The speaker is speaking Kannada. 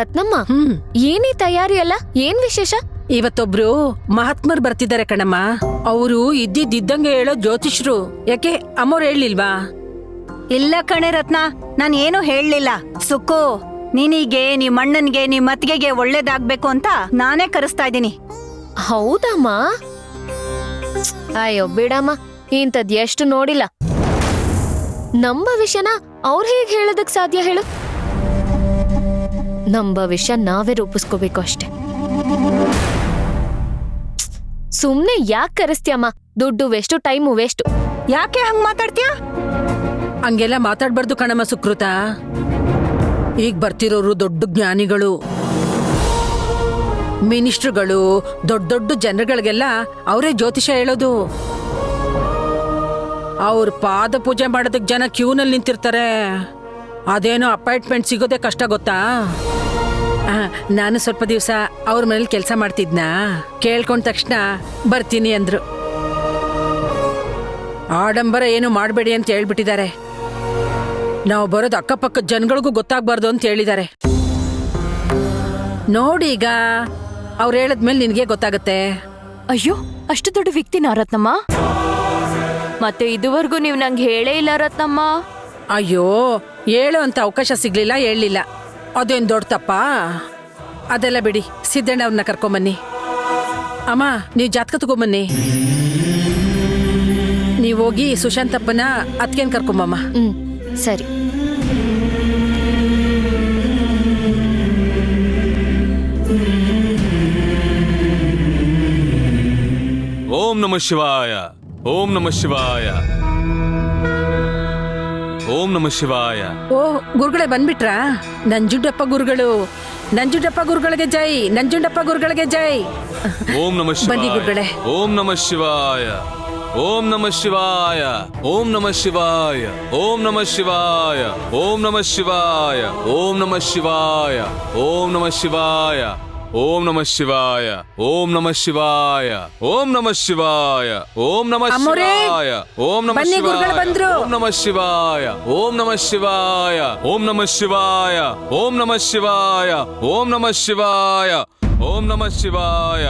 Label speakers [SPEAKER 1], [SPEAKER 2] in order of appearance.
[SPEAKER 1] ರತ್ನಮ್ಮ, ಏನೇ ತಯಾರಿ ಅಲ್ಲ, ಏನ್ ವಿಶೇಷ?
[SPEAKER 2] ಇವತ್ತೊಬ್ರು ಮಹಾತ್ಮರು ಬರ್ತಿದ್ದಾರೆ ಕಣಮ್ಮ. ಅವರು ಇದ್ದಿದ್ದಂಗೆ ಹೇಳೋ ಜ್ಯೋತಿಷ್ರು. ಯಾಕೆ ಅಮ್ಮವ್ರು ಹೇಳಲಿಲ್ವಾ?
[SPEAKER 3] ಇಲ್ಲ ಕಣೆ ರತ್ನ, ನಾನ್ ಏನು ಹೇಳಲಿಲ್ಲ. ಸುಕ್ಕು, ನೀನಿಗೆ ನಿಮ್ ಅಣ್ಣನ್ಗೆ ನಿಮ್ ಅತ್ತಿಗೆಗೆ ಒಳ್ಳೇದಾಗ್ಬೇಕು ಅಂತ ನಾನೇ ಕರೆಸ್ತಾ ಇದ್ದೀನಿ.
[SPEAKER 1] ಹೌದಮ್ಮ? ಅಯ್ಯೋ ಬಿಡಮ್ಮ, ಇಂಥದ್ ಎಷ್ಟು ನೋಡಿಲ್ಲ. ನಮ್ಮ ಭವಿಷ್ಯನ ಅವ್ರು ಹೇಗ್ ಹೇಳೋದಕ್ ಸಾಧ್ಯ ಹೇಳು? ನಮ್ಮ ಭವಿಷ್ಯ ನಾವೇ ರೂಪಿಸ್ಕೋಬೇಕು ಅಷ್ಟೆ. ಸುಮ್ನೆ ಯಾಕೆ ಕರೆಸ್ತೀಯಮ್ಮ? ದುಡ್ಡು ವೇಸ್ಟು, ಟೈಮು ವೇಸ್ಟು.
[SPEAKER 3] ಯಾಕೆ ಹಂಗ್ ಮಾತಾಡ್ತೀಯ?
[SPEAKER 2] ಹಂಗೆಲ್ಲ ಮಾತಾಡ್ಬಾರ್ದು ಕಣಮ್ಮ ಸುಕೃತ. ಈಗ ಬರ್ತಿರೋರು ದೊಡ್ಡ ಜ್ಞಾನಿಗಳು, ಮಿನಿಸ್ಟ್ರುಗಳು, ದೊಡ್ಡ ದೊಡ್ಡ ಜನರುಗಳಿಗೆಲ್ಲ ಅವರೇ ಜ್ಯೋತಿಷ ಹೇಳೋದು. ಅವ್ರ ಪಾದ ಪೂಜೆ ಮಾಡೋದಕ್ಕೆ ಜನ ಕ್ಯೂನಲ್ಲಿ ನಿಂತಿರ್ತಾರೆ. ಅದೇನೋ ಅಪಾಯಿಂಟ್ಮೆಂಟ್ ಸಿಗೋದೇ ಕಷ್ಟ ಗೊತ್ತಾ? ನಾನು ಸ್ವಲ್ಪ ದಿವಸ ಅವ್ರ ಮನೇಲಿ ಕೆಲಸ ಮಾಡ್ತಿದ್ನಾ, ಕೇಳ್ಕೊಂಡ ತಕ್ಷಣ ಬರ್ತೀನಿ ಅಂದ್ರು. ಆಡಂಬರ ಏನು ಮಾಡಬೇಡಿ ಅಂತ ಹೇಳ್ಬಿಟ್ಟಿದ್ದಾರೆ. ನಾವು ಬರೋದು ಅಕ್ಕಪಕ್ಕದ ಜನಗಳಿಗೂ ಗೊತ್ತಾಗ್ಬಾರ್ದು ಅಂತ ಹೇಳಿದ್ದಾರೆ. ನೋಡಿ, ಈಗ ಅವ್ರು ಹೇಳದ್ಮೇಲೆ ನಿನಗೆ ಗೊತ್ತಾಗತ್ತೆ.
[SPEAKER 4] ಅಯ್ಯೋ, ಅಷ್ಟು ದೊಡ್ಡ ವ್ಯಕ್ತಿನಾ ರತ್ನಮ್ಮ? ಮತ್ತೆ ಇದುವರೆಗೂ ನೀವು ನಂಗೆ ಹೇಳೇ ಇಲ್ಲ ರತ್ನಮ್ಮ.
[SPEAKER 2] ಅಯ್ಯೋ, ಹೇಳೋ ಅಂತ ಅವಕಾಶ ಸಿಗ್ಲಿಲ್ಲ, ಹೇಳಲಿಲ್ಲ. ಅದೇನು ದೊಡ್ಡ ತಪ್ಪ? ಅದೆಲ್ಲ ಬಿಡಿ, ಸಿದ್ದಣ್ಣ ಅವ್ರನ್ನ ಕರ್ಕೊಂಬನ್ನಿ. ಅಮ್ಮ, ನೀವು ಜಾತಕ ತಗೊಂಬನ್ನಿ. ನೀವು ಹೋಗಿ ಸುಶಾಂತಪ್ಪನ ಅತ್ಕೇನ್ ಕರ್ಕೊಂಬಮ್ಮ.
[SPEAKER 1] ಸರಿ.
[SPEAKER 5] ಓಂ ನಮಃ ಶಿವಾಯ. ಓಂ ನಮಃ ಶಿವಾಯ. ಓಂ ನಮಃ ಶಿವಾಯ.
[SPEAKER 2] ಓ, ಗುರುಗಳೇ ಬಂದ್ಬಿಟ್ರಾ? ನಂಜುಂಡಪ್ಪ ಗುರುಗಳು, ನಂಜುಂಡಪ್ಪ ಗುರುಗಳಿಗೆ ಜೈ, ನಂಜುಂಡಪ್ಪ ಗುರುಗಳಿಗೆ ಜೈ.
[SPEAKER 5] ಓಂ ನಮಃ ಶಿವಾಯ.
[SPEAKER 2] ಬನ್ನಿ ಗುರುಗಳೇ.
[SPEAKER 5] ಓಂ ನಮಃ ಶಿವಾಯ. ಓಂ ನಮಃ ಶಿವಾಯ. ಓಂ ನಮಃ ಶಿವಾಯ. ಓಂ ನಮಃ ಶಿವಾಯ. ಓಂ ನಮಃ ಶಿವಾಯ. ಓಂ ನಮಃ ಶಿವಾಯ. ಓಂ ನಮಃ ಶಿವಾಯ. ಓಂ ನಮಃ ಶಿವಾಯ. ಓಂ ನಮಃ ಶಿವಾಯ. ಓಂ ನಮಃ ಶಿವಾಯ. ಓಂ ನಮಃ ಶಿವಾಯ. ಓಂ ನಮಃ
[SPEAKER 2] ಬನ್ನಿ, ಗುರುಗಳು
[SPEAKER 5] ಶಿವಾಯ.
[SPEAKER 2] ಬಂದ್ರು.
[SPEAKER 5] ಓಂ ನಮಃ ಶಿವಾಯ. ಓಂ ನಮಃ ಶಿವಾಯ. ಓಂ ನಮಃ ಶಿವಾಯ. ಓಂ ನಮಃ ಶಿವಾಯ. ಓಂ ನಮಃ ಶಿವಾಯ. ಓಂ ನಮಃ ಶಿವಾಯ.